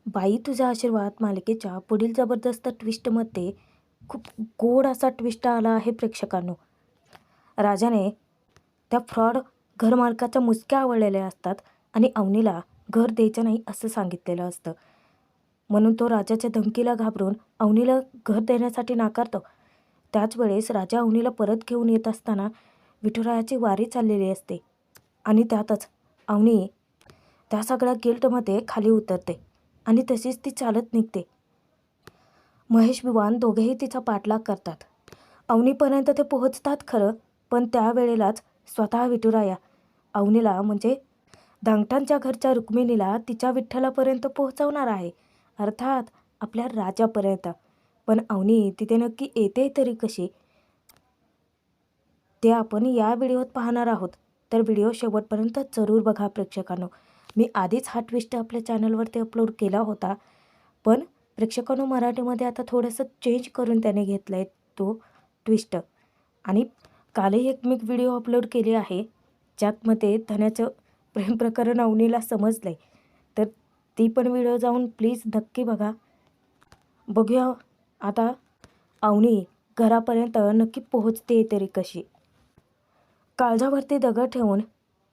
बाई तुझा आशीर्वाद मालिकेच्या पुढील जबरदस्त ट्विस्टमध्ये खूप गोड असा ट्विस्ट आला आहे प्रेक्षकांनो. राजाने त्या फ्रॉड घरमालकाच्या मुसक्या आवळलेल्या असतात आणि अवनीला घर द्यायचं नाही असं सांगितलेलं असतं. म्हणून तो राजाच्या धमकीला घाबरून अवनीला घर देण्यासाठी नाकारतो. त्याच वेळेस राजा अवनीला परत घेऊन येत असताना विठुरायाची वारी चाललेली असते आणि त्यातच अवनी त्या सगळ्या गिल्टमध्ये खाली उतरते आणि तशीच ती चालत निघते. महेश विवान दोघेही तिचा पाठलाग करतात. अवनीपर्यंत ते पोहोचतात खरं, पण त्यावेळेलाच स्वतः विठुराया अवनीला म्हणजे धांगटांच्या घरच्या रुक्मिणीला तिच्या विठ्ठलापर्यंत पोहोचवणार आहे, अर्थात आपल्या राजापर्यंत. पण अवनी तिथे नक्की येते तरी कशी, ते आपण या व्हिडिओत पाहणार आहोत. तर व्हिडिओ शेवटपर्यंत जरूर बघा प्रेक्षकांनो. मी आधीच हा ट्विस्ट आपल्या चॅनलवरती अपलोड केला होता, पण प्रेक्षकांनो मराठीमध्ये आता थोडंसं चेंज करून त्याने घेतलं आहे तो ट्विस्ट. आणि कालही एक मी व्हिडिओ अपलोड केली आहे ज्यातमध्ये धन्याचं प्रेम प्रकरण अवनीला समजलं आहे. तर ती पण व्हिडिओ जाऊन प्लीज नक्की बघा. बघूया आता अवनी घरापर्यंत नक्की पोहोचते तरी कशी. काळजावरती दगड ठेवून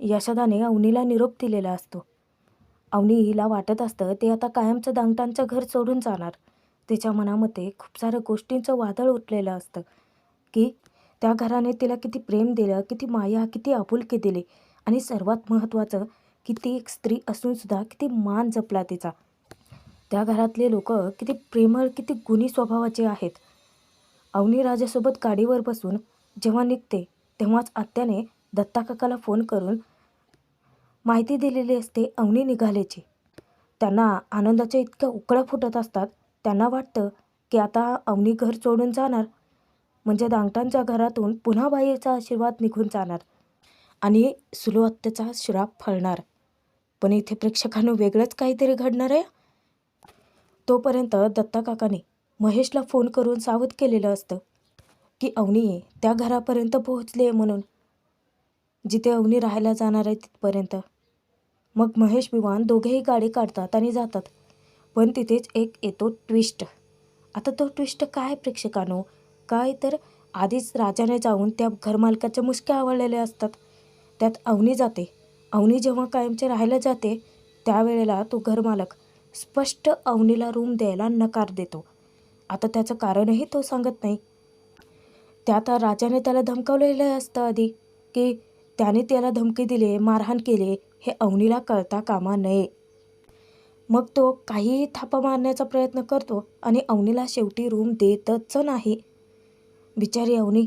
यशोदाने अवनीला निरोप दिलेला असतो. अवनीला वाटत असतं ते आता कायमचं दांगटांचं घर सोडून जाणार. तिच्या मनामध्ये खूप साऱ्या गोष्टींचं वादळ उठलेलं असतं की त्या घराने तिला किती प्रेम दिलं, किती माया, किती आपुलकी दिली आणि सर्वात महत्त्वाचं की ती एक स्त्री असूनसुद्धा किती मान जपला तिचा. त्या घरातले लोक किती प्रेमळ, किती गुणी स्वभावाचे आहेत. अवनी राजासोबत गाडीवर बसून जेव्हा निघते तेव्हाच आत्याने दत्ता काकाला फोन करून माहिती दिलेली असते अवनी निघाल्याची. त्यांना आनंदाच्या इतक्या उकळ्या फुटत असतात. त्यांना वाटतं की आता अवनी घर सोडून जाणार म्हणजे दांगटांच्या घरातून पुन्हा बाईचा आशीर्वाद निघून जाणार आणि सुलो आत्याचा श्राप फळणार. पण इथे प्रेक्षकांना वेगळंच काहीतरी घडणार आहे. तोपर्यंत दत्ता काकाने महेशला फोन करून सावध केलेलं असतं की अवनी त्या घरापर्यंत पोहोचली आहे म्हणून, जिथे अवनी राहायला जाणार आहे तिथपर्यंत. मग महेश विवान दोघेही गाडी काढतात आणि जातात. पण तिथेच एक येतो ट्विस्ट. आता तो ट्विस्ट काय प्रेक्षकांनो, काय तर आधीच राजाने जाऊन त्या घरमालकाच्या मुसक्या आवळलेल्या असतात. त्यात अवनी जाते. अवनी जेव्हा कायमचे राहायला जाते त्यावेळेला तो घरमालक स्पष्ट अवनीला रूम द्यायला नकार देतो. आता त्याचं कारणही तो सांगत नाही. त्यात राजाने त्याला धमकावलेलं असतं आधी की त्याने त्याला धमकी दिली, मारहाण केली, हे अवनीला कळता कामा नये. मग तो काहीही थापा मारण्याचा प्रयत्न करतो आणि अवनीला शेवटी रूम देतच नाही. बिचारी अवनी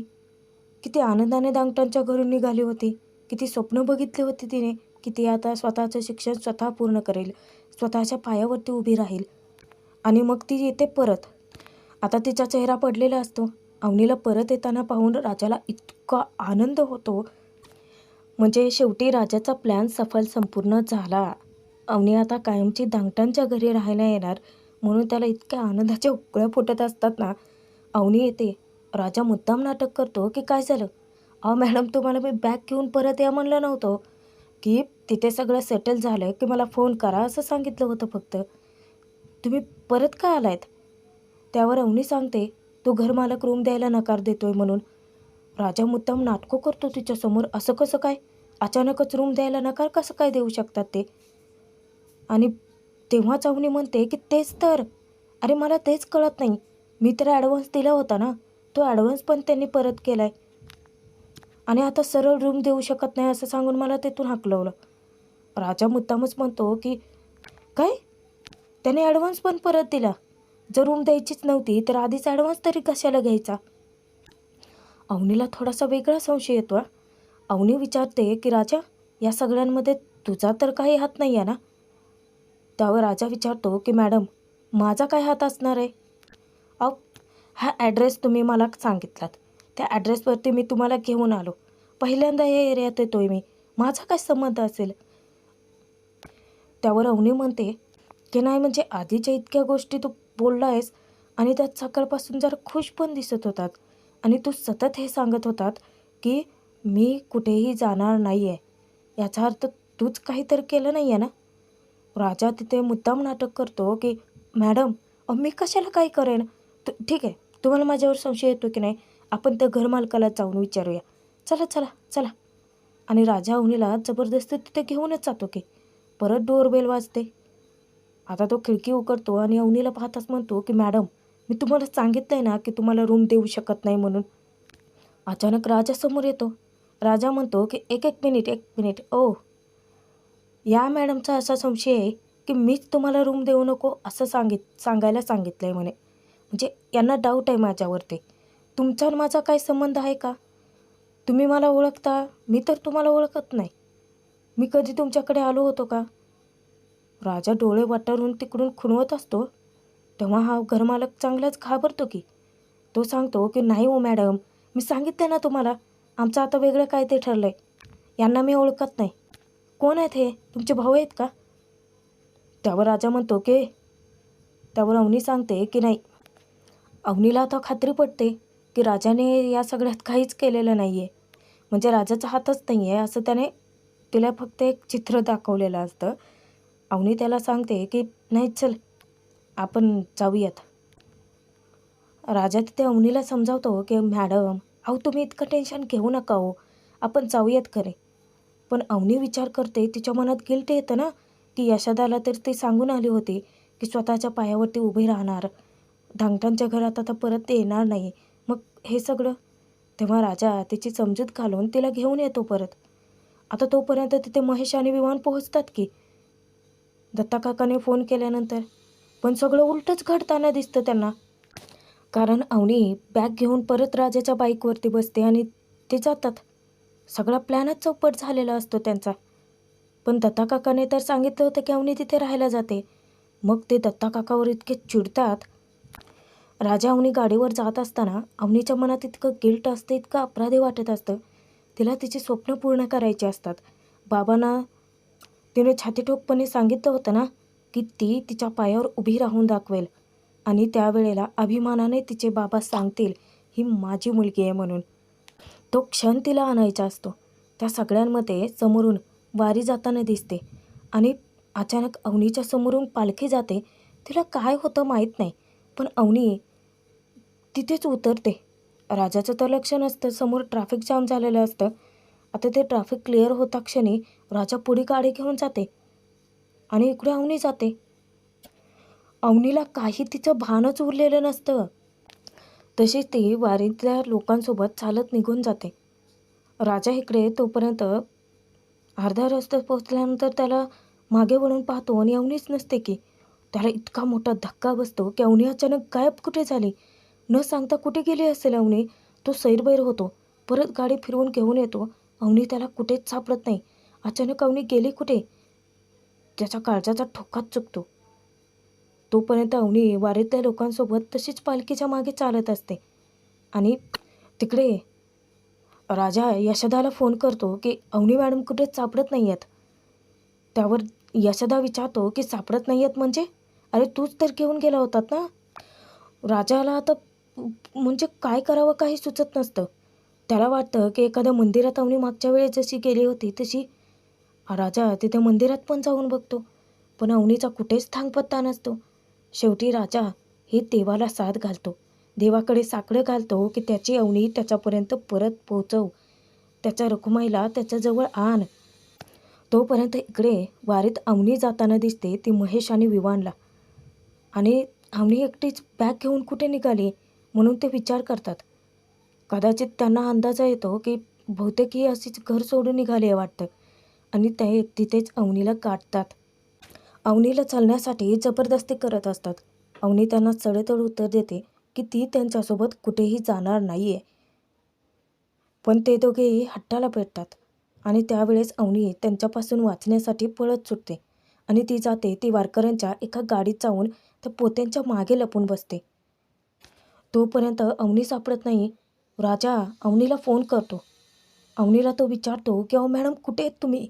किती आनंदाने दांगटांच्या घरून निघाली होती, किती स्वप्न बघितली होती तिने की ती आता स्वतःचं शिक्षण स्वतः पूर्ण करेल, स्वतःच्या पायावरती उभी राहील आणि मग ती येते परत. आता तिचा चेहरा पडलेला असतो. अवनीला परत येताना पाहून राजाला इतका आनंद होतो, म्हणजे शेवटी राजाचा प्लॅन संपूर्ण झाला. अवनी आता कायमची दांगटांच्या घरी राहायला येणार म्हणून त्याला इतक्या आनंदाच्या उकळ्या फुटत असतात ना. अवनी येते. राजा मुद्दाम नाटक करतो की काय झालं, अहो मॅडम तुम्हाला मी बॅग घेऊन परत या म्हणलं नव्हतं की तिथे सगळं सेटल झालं की मला फोन करा असं सांगितलं होतं, फक्त तुम्ही परत का आलायत. त्यावर अवनी सांगते तो घरमालक रूम द्यायला नकार देतोय म्हणून. राजा मुद्दाम नाटकं करतो तिच्यासमोर, असं कसं काय, अचानकच रूम द्यायला नकार कसं काय देऊ शकतात ते. आणि तेव्हाच अवनी म्हणते की तेच तर, अरे मला तेच कळत नाही, मी तर ॲडव्हान्स दिला होता ना, तो ॲडव्हान्स पण त्यांनी परत केला आहे आणि आता सरळ रूम देऊ शकत नाही असं सांगून मला तिथून हाकलवलं. राजा मुद्दामच म्हणतो की काय, त्याने ॲडव्हान्स पण परत दिला, जर रूम द्यायचीच नव्हती तर आधीच ॲडव्हान्स तरी कशाला घ्यायचा. अवनीला थोडासा वेगळा संशय येतो. अवनी विचारते की राजा या सगळ्यांमध्ये तुझा तर काही हात नाही आहे ना. त्यावर राजा विचारतो की मॅडम माझा काय हात असणार आहे. अहो हा ॲड्रेस तुम्ही मला सांगितलात, त्या ॲड्रेसवरती मी तुम्हाला घेऊन आलो, पहिल्यांदा या एरियात येतोय मी, माझा काय संबंध असेल. त्यावर अवनी म्हणते की नाही म्हणजे आधीच्या इतक्या गोष्टी तू बोलला आहेस आणि त्यात सकाळपासून जरा खुश पण दिसत होतात आणि तू सतत हे सांगत होतात की मी कुठेही जाणार नाही आहे, याचा अर्थ तूच काहीतरी केलं नाही आहे ना. राजा तिथे मुद्दाम नाटक करतो की मॅडम मी कशाला काय करेन. ठीक आहे, तुम्हाला माझ्यावर संशय येतो की नाही, आपण त्या घरमालकाला जाऊन विचारूया. चला चला चला. आणि राजा अवनीला जबरदस्ती तिथे घेऊनच जातो की. परत डोरबेल वाजते. आता तो खिडकी उघडतो आणि अवनीला पाहताच म्हणतो की मॅडम, मी तुम्हाला सांगितलं आहे ना की तुम्हाला रूम देऊ शकत नाही म्हणून. अचानक राजा समोर येतो. राजा म्हणतो की एक एक मिनिट. ओ, या मॅडमचा असा संशय आहे की मीच तुम्हाला रूम देऊ नको असं सांगायला सांगितलं आहे म्हणे. म्हणजे यांना डाऊट आहे माझ्यावरती. तुमचा आणि माझा काय संबंध आहे का? तुम्ही मला ओळखता, मी तर तुम्हाला ओळखत नाही. मी कधी तुमच्याकडे आलो होतो का? राजा डोळे वाटारून तिकडून खुणवत असतो. तेव्हा हा घरमालक चांगलाच घाबरतो की. तो सांगतो की नाही हो मॅडम, मी सांगितलं ना तुम्हाला, आमचं आता वेगळं काय ते ठरलं आहे. यांना मी ओळखत नाही. कोण आहेत हे, तुमचे भाऊ आहेत का? त्यावर राजा म्हणतो की त्यावर अवनी सांगते की नाही. अवनीला आता खात्री पडते की राजाने या सगळ्यात काहीच केलेलं नाही आहे. म्हणजे राजाचा हातच नाही आहे असं त्याने तिला फक्त एक चित्र दाखवलेलं असतं. अवनी त्याला सांगते की नाही चल आपण जाऊयात. राजा तिथे अवनीला समजावतो की मॅडम अहो तुम्ही इतकं टेन्शन घेऊ नका हो, आपण जाऊयात खरे. पण अवनी विचार करते, तिच्या मनात गिल्ट येतं ना की यशोदाला तर ती सांगून आली होती की स्वतःच्या पायावरती उभी राहणार, धाकट्यांच्या घरात आता परत येणार नाही. मग हे सगळं. तेव्हा राजा तिची समजूत घालून तिला घेऊन येतो परत. आता तोपर्यंत तिथे महेश आणि विमान पोहोचतात की. दत्ता काकाने फोन केल्यानंतर पण सगळं उलटच घडताना दिसतं त्यांना. कारण अवनी बॅग घेऊन परत राजाच्या बाईकवरती बसते आणि ते जातात. सगळा प्लॅनच चौपट झालेला असतो त्यांचा. पण दत्ता काकाने तर सांगितलं होतं की अवनी तिथे राहायला जाते. मग ते दत्ता काकावर इतके चिडतात. राजा अवनी गाडीवर जात असताना अवनीच्या मनात इतकं गिल्ट असतं, इतकं अपराधी वाटत असतं. तिला तिची स्वप्न पूर्ण करायची असतात. बाबांना तिने छातीठोकपणे सांगितलं होतं ना की ती तिच्या पायावर उभी राहून दाखवेल आणि त्यावेळेला अभिमानाने तिचे बाबा सांगतील ही माझी मुलगी आहे म्हणून. तो क्षण तिला आणायचा असतो. त्या सगळ्यांमध्ये समोरून वारी जाताना दिसते आणि अचानक अवनीच्या समोरून पालखी जाते. तिला काय होतं माहीत नाही, पण अवनी तिथेच उतरते. राजाचं तर लक्ष नसतं, समोर ट्रॅफिक जाम झालेलं असतं. आता ते ट्रॅफिक क्लिअर होता क्षणी राजा पुढे गाडी घेऊन जाते आणि इकडे अवनी जाते. अवनीला काही तिचं भानच उरलेलं नसतं. तशीच ती वारीतल्या लोकांसोबत चालत निघून जाते. राजा इकडे तोपर्यंत अर्ध्या रस्त्यात पोहोचल्यानंतर त्याला मागे वळून पाहतो आणि अवनीच नसते की. त्याला इतका मोठा धक्का बसतो की अवनी अचानक गायब कुठे झाली, न सांगता कुठे गेली असेल अवनी. तो सैरभैर होतो. परत गाडी फिरवून घेऊन येतो. अवनी त्याला कुठेच सापडत नाही. अचानक अवनी गेली कुठे, त्याच्या काळजाचा ठोकाच चुकतो. तोपर्यंत अवनी वारीतल्या लोकांसोबत तशीच पालखीच्या मागे चालत असते. आणि तिकडे राजा यशोदाला फोन करतो की अवनी मॅडम कुठेच सापडत नाही आहेत. त्यावर यशोदा विचारतो की सापडत नाही आहेत म्हणजे? अरे तूच तर घेऊन गेला होतात ना. राजाला आता म्हणजे काय करावं काही सुचत नसतं. त्याला वाटतं की एखाद्या मंदिरात अवनी मागच्या वेळेस जशी गेली होती तशी. राजा तिथे मंदिरात पण जाऊन बघतो, पण अवनीचा कुठेच थांगपत्ता नसतो. शेवटी राजा हे देवाला साथ घालतो, देवाकडे साकडं घालतो की त्याची अवनी त्याच्यापर्यंत परत पोहोचव, त्याच्या रखुमाईला त्याच्याजवळ आण. तोपर्यंत इकडे वारीत अवनी जाताना दिसते ती महेश आणि विवानला. आणि अवनी एकटीच बॅग घेऊन कुठे निघाली म्हणून ते विचार करतात. कदाचित त्यांना अंदाज येतो की बहुतेक ही अशीच घर सोडून निघाली आहे वाटतं. आणि ते तिथेच अवनीला गाठतात. अवनीला चालण्यासाठी जबरदस्ती करत असतात. अवनी त्यांना सडेतोड उत्तर देते की ती त्यांच्यासोबत कुठेही जाणार नाही आहे. पण ते दोघेही हट्टाला पेटतात आणि त्यावेळेस अवनी त्यांच्यापासून वाचण्यासाठी पळत सुटते आणि ती जाते ती वारकऱ्यांच्या एका गाडीत जाऊन त्या पोत्यांच्या मागे लपून बसते. तोपर्यंत अवनी सापडत नाही. राजा अवनीला फोन करतो. अवनीला तो विचारतो की अहो मॅडम कुठे आहेत तुम्ही?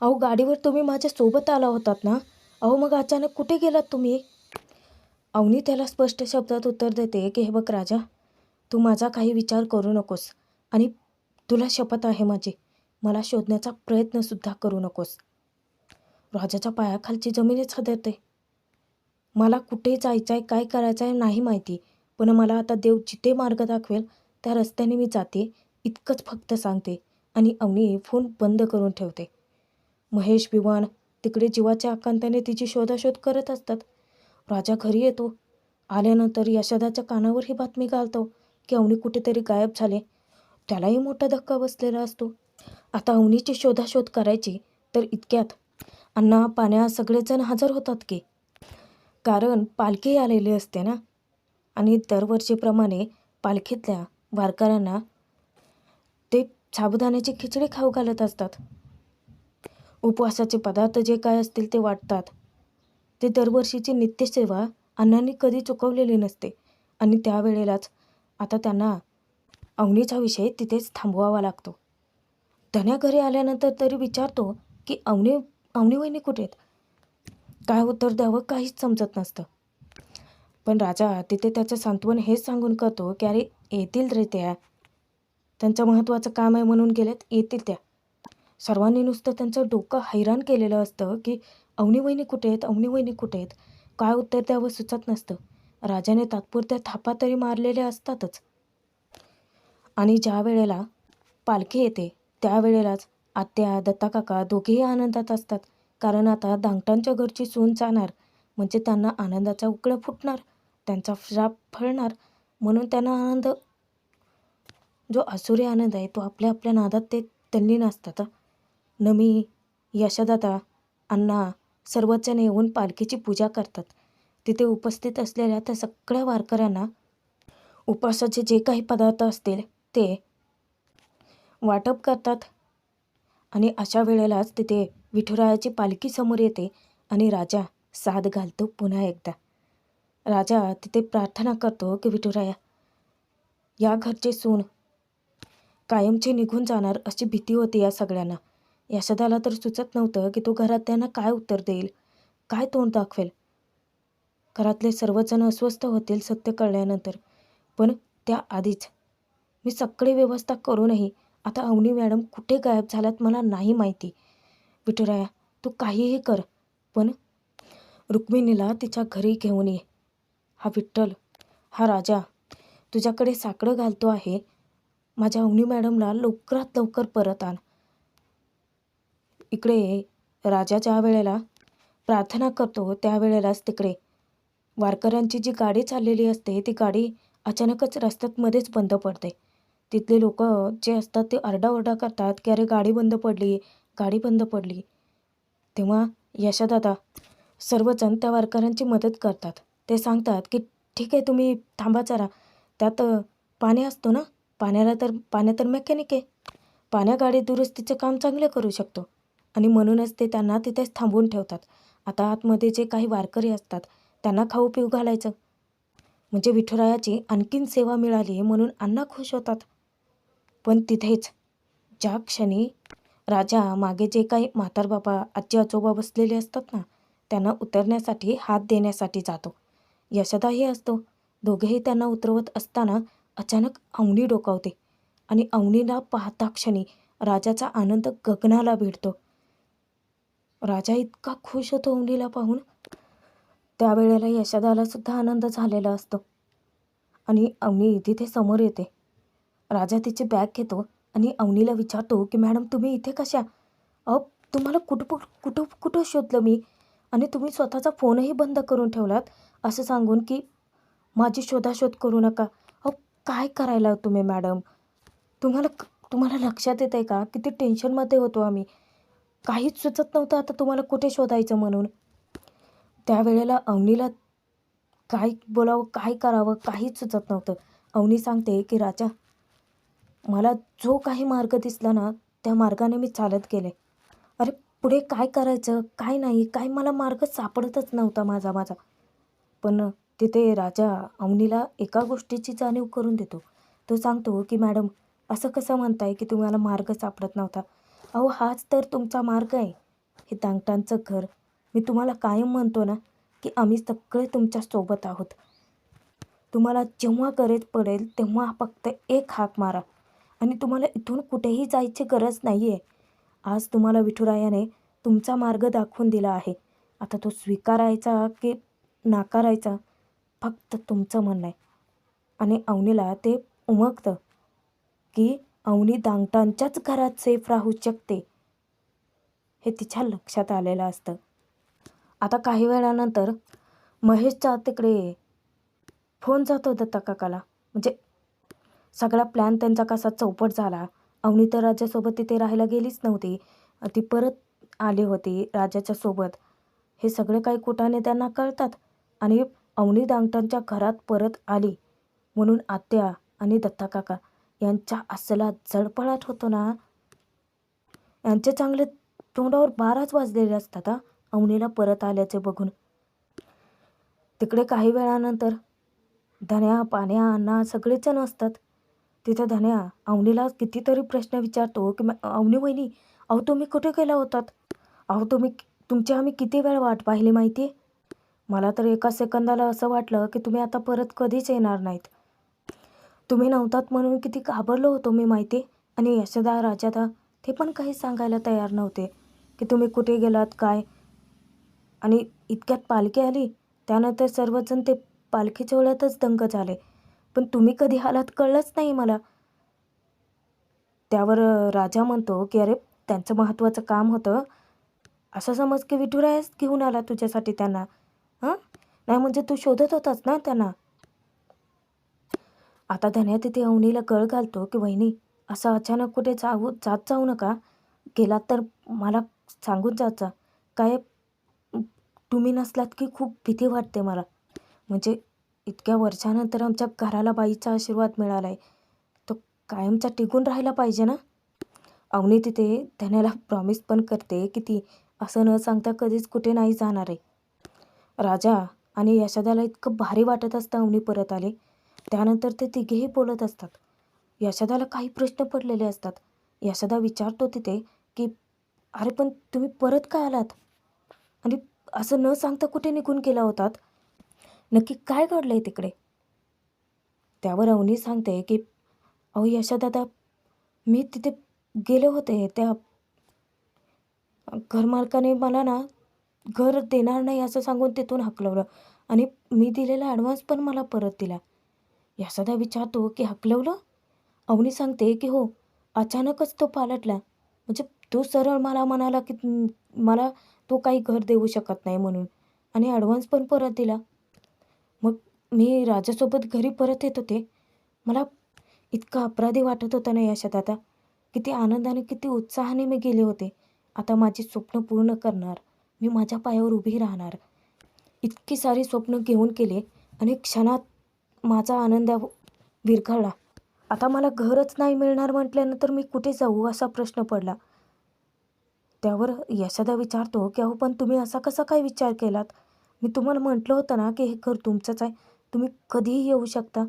अहो गाडीवर तुम्ही माझ्यासोबत आला होतात ना, अहो मग अचानक कुठे गेलात तुम्ही? अवनी त्याला स्पष्ट शब्दात उत्तर देते की हे बघ राजा, तू माझा काही विचार करू नकोस आणि तुला शपथ आहे माझी, मला शोधण्याचा प्रयत्नसुद्धा करू नकोस. राजाच्या पायाखालची जमीनच हादरते. मला कुठे जायचं आहे, काय करायचं आहे नाही माहिती, पण मला आता देव जिथे मार्ग दाखवेल त्या रस्त्याने मी जाते, इतकंच फक्त सांगते आणि अवनी फोन बंद करून ठेवते. महेश, विवान तिकडे जीवाच्या आकांताने तिची शोधाशोध करत असतात. राजा घरी येतो. आल्यानंतर यशोदाच्या कानावर ही बातमी घालतो की अवनी कुठेतरी गायब झाले. त्यालाही मोठा धक्का बसलेला असतो. आता अवनीची शोधाशोध करायची तर इतक्यात अण्णा, पाण्या सगळेजण हजर होतात की, कारण पालखी आलेली असते ना. आणि दरवर्षीप्रमाणे पालखीतल्या वारकऱ्यांना ते साबुदाण्याची खिचडी खाऊ घालत असतात. उपवासाचे पदार्थ जे काय असतील ते वाटतात. ते दरवर्षीची नित्यसेवा अण्णांनी कधी चुकवलेली नसते. आणि त्यावेळेलाच आता त्यांना अवनीचा विषय तिथेच थांबवावा लागतो. धन्या घरी आल्यानंतर तरी विचारतो की अवनी वहिनी कुठे आहेत? काय उत्तर द्यावं काहीच समजत नसतं. पण राजा तिथे त्याचं सांत्वन हेच सांगून करतो की अरे येतील रे त्या, त्यांचं महत्त्वाचं काम आहे म्हणून गेलेत, येतील त्या. सर्वांनी नुसतं त्यांचं डोकं हैराण केलेलं असतं की अवनी वहिनी कुठे आहेत, अवनी वहिनी कुठे आहेत. काय उत्तर द्यावं सुचत नसतं. राजाने तात्पुरत्या थापा तरी मारलेल्या असतातच. आणि ज्या वेळेला पालखी येते त्यावेळेलाच आत्या, दत्ताकाका दोघेही आनंदात असतात. कारण आता धांगटांच्या घरची सून जाणार म्हणजे त्यांना आनंदाचा उकळं फुटणार, त्यांचा श्राप फळणार. म्हणून त्यांना आनंद, जो आसुरी आनंद आहे तो आपल्या आपल्या नादात ते तल्लीन असतात. नमी, यशोदाता, अण्णा सर्वच जण येऊन पालखीची पूजा करतात. तिथे उपस्थित असलेल्या त्या सगळ्या वारकऱ्यांना उपवासाचे जे काही पदार्थ असतील ते वाटप करतात. आणि अशा वेळेलाच तिथे विठुरायाची पालखी समोर येते आणि राजा साद घालतो पुन्हा एकदा. राजा तिथे प्रार्थना करतो की विठुराया, या घरचे सून कायमचे निघून जाणार अशी भीती होती या सगळ्यांना. यशोदाला तर सुचत नव्हतं की तो घरात त्यांना काय उत्तर देईल, काय तोंड दाखवेल. घरातले सर्वजण अस्वस्थ होतील सत्य कळल्यानंतर. पण त्याआधीच मी सगळी व्यवस्था करूनही आता अवनी मॅडम कुठे गायब झाल्यात मला नाही माहिती. विठुराया, तू काहीही कर, पण रुक्मिणीला तिच्या घरी घेऊन ये. हा विठ्ठल, हा राजा तुझ्याकडे साकडं घालतो आहे. माझ्या अवनी मॅडमला लवकरात लवकर परत आण. इकडे राजा ज्या वेळेला प्रार्थना करतो त्यावेळेलाच तिकडे वारकऱ्यांची जी गाडी चाललेली असते ती गाडी अचानकच रस्त्यात मध्येच बंद पडते. तिथले लोक जे असतात ते आरडाओरडा करतात की अरे गाडी बंद पडली, गाडी बंद पडली. तेव्हा यशोदादा सर्वजण त्या वारकऱ्यांची मदत करतात. ते सांगतात की ठीक आहे, तुम्ही थांबा जरा, त्यात पाणी असतो ना, पाण्या तर मेकॅनिक आहे, पाण्या गाडी दुरुस्तीचं काम चांगलं करू शकतो. आणि म्हणूनच ते त्यांना तिथेच थांबवून ठेवतात. आता आतमध्ये जे काही वारकरी असतात त्यांना खाऊ पिऊ घालायचं, म्हणजे विठुरायाची आणखीन सेवा मिळाली म्हणून अण्णा खुश होतात. पण तिथेच ज्या क्षणी राजा मागे जे काही म्हातारबाबा, आजी आजोबा बसलेले असतात ना, त्यांना उतरण्यासाठी हात देण्यासाठी जातो. यशोदाही असतो. दोघेही त्यांना उतरवत असताना अचानक अवनी डोकावते आणि अवनीला पाहता क्षणी राजाचा आनंद गगनाला भिडतो. राजा इतका खुश होतो अवनीला पाहून. त्यावेळेला यशोदाला सुद्धा आनंद झालेला असतो. आणि अवनी तिथे समोर येते. राजा तिची बॅग घेतो आणि अवनीला विचारतो की मॅडम तुम्ही इथे कशा? तुम्हाला कुठं शोधलं मी, आणि तुम्ही स्वतःचा फोनही बंद करून ठेवलात असं सांगून की माझी शोधाशोध करू नका. काय करायला तुम्ही मॅडम? तुम्हाला लक्षात येत आहे का किती टेन्शनमध्ये होतो आम्ही? काहीच सुचत नव्हतं आता तुम्हाला कुठे शोधायचं म्हणून. त्यावेळेला अवनीला काय बोलावं, काय करावं काहीच सुचत नव्हतं. अवनी सांगते की राजा, मला जो काही मार्ग दिसला ना त्या मार्गाने मी चालत गेले. अरे पुढे काय करायचं काय नाही काय मला मार्ग सापडतच नव्हता माझा. पण तिथे राजा अवनीला एका गोष्टीची जाणीव करून देतो. तो सांगतो की मॅडम असं कसं म्हणताय की तुम्हाला मार्ग सापडत नव्हता? हाच तर तुमचा मार्ग आहे, हे दांगटांचं घर. मी तुम्हाला कायम म्हणतो ना की आम्ही सगळे तुमच्या सोबत आहोत. तुम्हाला जेव्हा गरज पडेल तेव्हा फक्त एक हाक मारा आणि तुम्हाला इथून कुठेही जायची गरज नाही आहे. आज तुम्हाला विठुरायाने तुमचा मार्ग दाखवून दिला आहे. आता तो स्वीकारायचा की नाकारायचा फक्त तुमचं म्हणणं आहे. आणि अवनीला ते उमगतं की अवनी दांगटांच्याच घरात सेफ राहू शकते हे तिच्या लक्षात आलेलं असतं. आता काही वेळानंतर महेशच्या तिकडे फोन जातो दत्ता काकाला. म्हणजे सगळा प्लॅन त्यांचा कसा चौपट झाला. अवनी तर राजासोबत तिथे राहायला गेलीच नव्हती. ती परत आली होती राजाच्या सोबत. हे सगळे काही कुटाने त्यांना कळतात आणि अवनी दांगटांच्या घरात परत आली म्हणून आत्या आणि दत्ता काका यांच्या असला जळफळाट होतो ना. यांचे चांगले तोंडावर 12च वाजलेले असतात अवनीला परत आल्याचे बघून. तिकडे काही वेळानंतर धन्या, पाण्या, अण्णा सगळेजण असतात. तिथं धन्या अवनीला कितीतरी प्रश्न विचारतो की अवनी वहिनी, अहो तुम्ही कुठे गेला होतात? अहो तुमची आम्ही किती वेळ वाट पाहिली माहिती आहे? मला तर एका सेकंदाला असं वाटलं की तुम्ही आता परत कधीच येणार नाहीत. तुम्ही नव्हतात म्हणून किती घाबरलो होतो मी माहिती आहे. आणि यशोदा, राजादा ते पण काही सांगायला तयार नव्हते की तुम्ही कुठे गेलात काय. आणि इतक्यात पालखी आली. त्यानंतर सर्वजण ते पालखीच्या वेळातच दंग झाले. पण तुम्ही कधी आलात कळलंच नाही मला. त्यावर राजा म्हणतो की अरे त्यांचं महत्त्वाचं काम होतं. असं समज की विठुरायच घेऊन आला तुझ्यासाठी त्यांना. हां, नाही म्हणजे तू शोधत होतास ना त्यांना. आता धन्या तिथे अवनीला गळ घालतो की वहिनी असं अचानक कुठे जाऊ नका. गेलात तर मला सांगून जात जा. काय तुम्ही नसलात की खूप भीती वाटते मला. म्हणजे इतक्या वर्षानंतर आमच्या घराला बाईचा आशीर्वाद मिळाला आहे. तो कायमचा टिकून राहायला पाहिजे ना. अवनी तिथे धन्याला प्रॉमिस पण करते की ती असं न सांगता कधीच कुठे नाही जाणार आहे. राजा आणि यशोदाला इतकं भारी वाटत असतं अवनी परत आले. त्यानंतर ते तिघेही बोलत असतात. यशोदाला काही प्रश्न पडलेले असतात. यशोदा विचारतो तिथे की अरे पण तुम्ही परत का आलात? आणि असं न सांगता कुठे निघून गेला होतात? नक्की काय घडलं आहे तिकडे? त्यावर अवनी सांगते की अहो यशोदादा, मी तिथे गेले होते. त्या घरमालकाने मला ना घर देणार नाही असं सांगून तिथून हाकलवलं आणि मी दिलेला ॲडव्हान्स पण मला परत दिला. यशोदा विचारतो की हाकलवलं? अवनी सांगते की हो, अचानकच तो पालटला. म्हणजे तो सरळ मला म्हणाला की मला तो काही घर देऊ शकत नाही म्हणून आणि ॲडव्हान्स पण परत दिला. मग मी राजासोबत घरी परत येत होते. मला इतका अपराधी वाटत होता ना यशोदादा. किती आनंदाने किती उत्साहाने मी गेले होते. आता माझी स्वप्न पूर्ण करणार. मी माझ्या पायावर उभी राहणार. इतकी सारी स्वप्न घेऊन गेले आणि क्षणात माझा आनंद विरघळला. आता मला घरच नाही मिळणार म्हटल्यानंतर मी कुठे जाऊ असा प्रश्न पडला. त्यावर यशोदा विचारतो की अहो पण तुम्ही असा कसा काय विचार केलात? मी तुम्हाला म्हटलं होतं ना की हे घर तुमचंच आहे. तुम्ही कधीही येऊ शकता.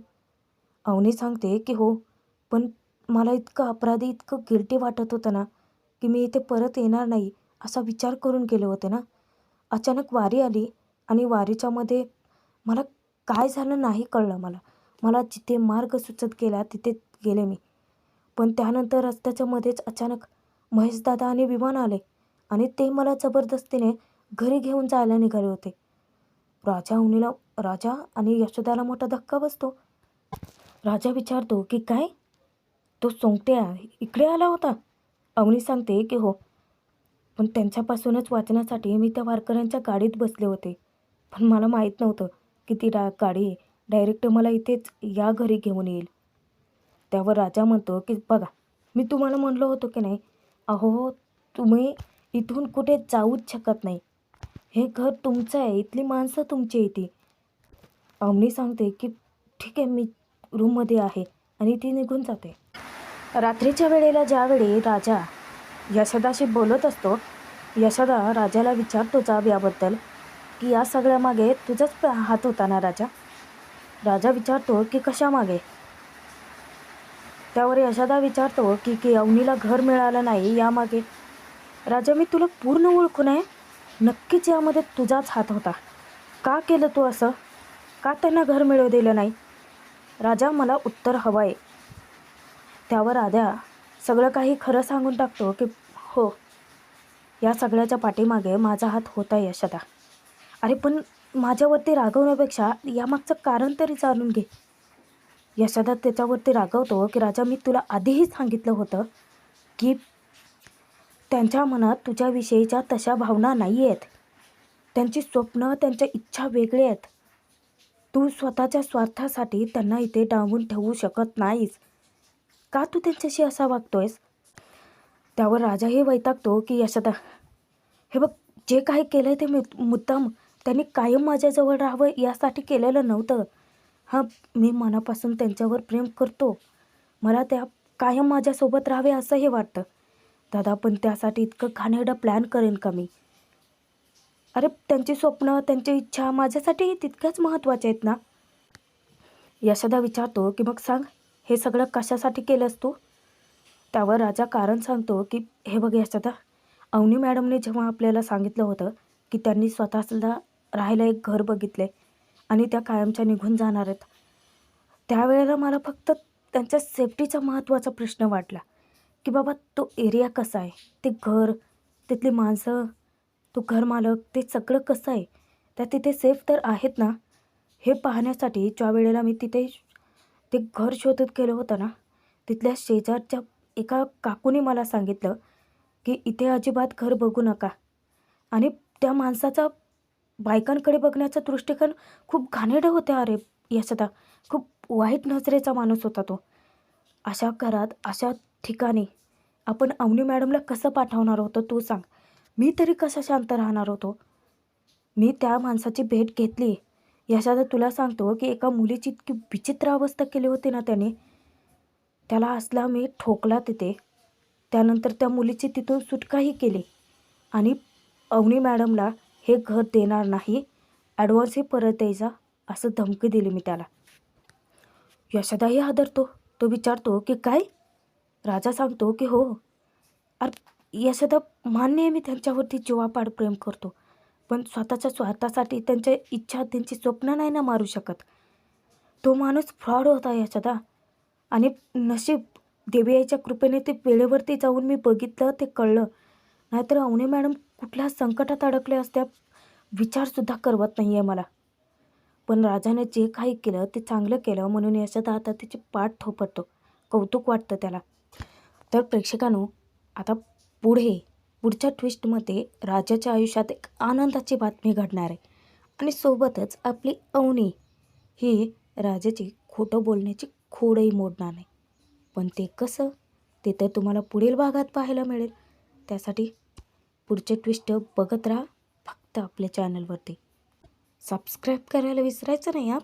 अवनी सांगते की हो, पण मला इतकं अपराधी, इतकं गिल्टी वाटत होतं ना की मी इथे परत येणार नाही असा विचार करून गेले होते ना. अचानक वारी आली आणि वारीच्यामध्ये मला काय झालं नाही कळलं मला. मला जिथे मार्ग सुचत गेला तिथे गेले मी. पण त्यानंतर रस्त्याच्या मध्येच अचानक महेशदादा आणि विमान आले आणि ते मला जबरदस्तीने घरी घेऊन जायला निघाले होते. राजा आणि यशोदाला मोठा धक्का बसतो. राजा विचारतो की काय? तो सोंगट्या इकडे आला होता? अवनी सांगते की हो, पण त्यांच्यापासूनच वाचण्यासाठी मी त्या वारकऱ्यांच्या गाडीत बसले होते. पण मला माहीत नव्हतं की ती गाडी डायरेक्ट मला इथेच या घरी घेऊन येईल. त्यावर राजा म्हणतो की बघा, मी तुम्हाला म्हणलो होतो की नाही, अहो तुम्ही इथून कुठे जाऊच शकत नाही. हे घर तुमचं आहे, इथली माणसं तुमची आहे ती. अवनी सांगते की ठीक आहे, मी रूममध्ये आहे आणि ती निघून जाते. रात्रीच्या वेळेला ज्यावेळी राजा यशोदाशी बोलत असतो, यशोदा राजाला विचारतो जाब याबद्दल की या सगळ्यामागे तुझाच हात होता ना राजा? राजा विचारतो की कशामागे? त्यावर यशोदा विचारतो की अवनीला घर मिळालं नाही यामागे. राजा, मी तुला पूर्ण ओळखून आहे. नक्कीच यामध्ये तुझाच हात होता. का केलं तू असं? का त्यांना घर मिळवू दिलं नाही? राजा, मला उत्तर हवं आहे. त्यावर राजा सगळं काही खरं सांगून टाकतो की हो, या सगळ्याच्या पाठीमागे माझा हात होता यशोदा. अरे पण माझ्यावरती रागवण्यापेक्षा यामागचं कारण तरी जाणून घे. यशोदा त्याच्यावरती रागवतो की राजा, मी तुला आधीही सांगितलं होतं की त्यांच्या मनात तुझ्याविषयीच्या तशा भावना नाही आहेत. त्यांची स्वप्न, त्यांच्या इच्छा वेगळे आहेत. तू स्वतःच्या स्वार्थासाठी त्यांना इथे डांबून ठेवू शकत नाहीस. का तू त्यांच्याशी असा वागतोयस? त्यावर राजाही वैतागतो की यशोदा, हे बघ, जे काही केलं ते मुद्दाम त्यांनी कायम माझ्याजवळ राहावं यासाठी केलेलं नव्हतं. हां, मी मनापासून त्यांच्यावर प्रेम करतो. मला त्या कायम माझ्यासोबत राहावे असंही वाटतं. दादा, पण त्यासाठी इतकं घाणेरडं प्लॅन करेन का मी? अरे त्यांची स्वप्न, त्यांची इच्छा माझ्यासाठी तितक्याच महत्त्वाच्या आहेत ना. यशोदा विचारतो की मग सांग, हे सगळं कशासाठी केलंस तू? त्यावर राजा कारण सांगतो की हे बघ यशोदा, अवनी मॅडमने जेव्हा आपल्याला सांगितलं होतं की त्यांनी स्वतःला राहायला एक घर बघितले आणि त्या कायमच्या निघून जाणार आहेत, त्यावेळेला मला फक्त त्यांच्या सेफ्टीचा महत्त्वाचा प्रश्न वाटला की बाबा तो एरिया कसा आहे, ते घर, तिथली माणसं, तो घरमालक, ते सगळं कसं आहे, त्या तिथे सेफ तर आहेत ना, हे पाहण्यासाठी ज्या वेळेला मी तिथे ते घर शोधत गेलो होतं ना, तिथल्या शेजारच्या एका काकूने मला सांगितलं की इथे अजिबात घर बघू नका. आणि त्या माणसाचा बायकांकडे बघण्याचा दृष्टिकोन खूप घाणेरडं होतं. अरे यशोदा, खूप वाईट नजरेचा माणूस होता तो. अशा घरात, अशा ठिकाणी आपण अवनी मॅडमला कसं पाठवणार होतो तू सांग? मी तरी कसं शांत राहणार होतो? मी त्या माणसाची भेट घेतली. यशोदा, तुला सांगतो की एका मुलीची इतकी विचित्र अवस्था केली होती ना त्याने. त्याला असला मी ठोकला तिथे. त्यानंतर त्या मुलीची तिथून सुटकाही केली आणि अवनी मॅडमला हे घर देणार नाही, ॲडव्हान्सही परत द्यायचा असं धमकी दिली मी त्याला. यशोदाही हादरतो. तो विचारतो की काय? राजा सांगतो की हो. अरे यशोदा, मान्य आहे मी त्यांच्यावरती जीवापाड प्रेम करतो, पण स्वतःच्या स्वार्थासाठी त्यांच्या इच्छा, त्यांची स्वप्न नाही ना मारू शकत. तो माणूस फ्रॉड होता यशोदा. आणि नशीब, देवी आईच्या कृपेने ते वेळेवरती जाऊन मी बघितलं, ते कळलं. नाहीतर अवनी मॅडम कुठल्या संकटात अडकल्या असत्या विचारसुद्धा करवत नाही आहे मला. पण राजाने जे काही केलं ते चांगलं केलं म्हणून यशोदा आता त्याची पाठ थोपटतो. कौतुक वाटतं त्याला. तर प्रेक्षकांनो, आता पुढच्या ट्विस्टमध्ये राजाच्या आयुष्यात एक आनंदाची बातमी घडणार आहे आणि सोबतच आपली अवनी ही राजाची खोटं बोलण्याची खोडही मोडणार नाही. पण ते कसं, ते तर तुम्हाला पुढील भागात पाहायला मिळेल. त्यासाठी पुढचे ट्विस्ट बघत राहा फक्त आपल्या चॅनलवरती. सबस्क्राईब करायला विसरायचं नाही हा.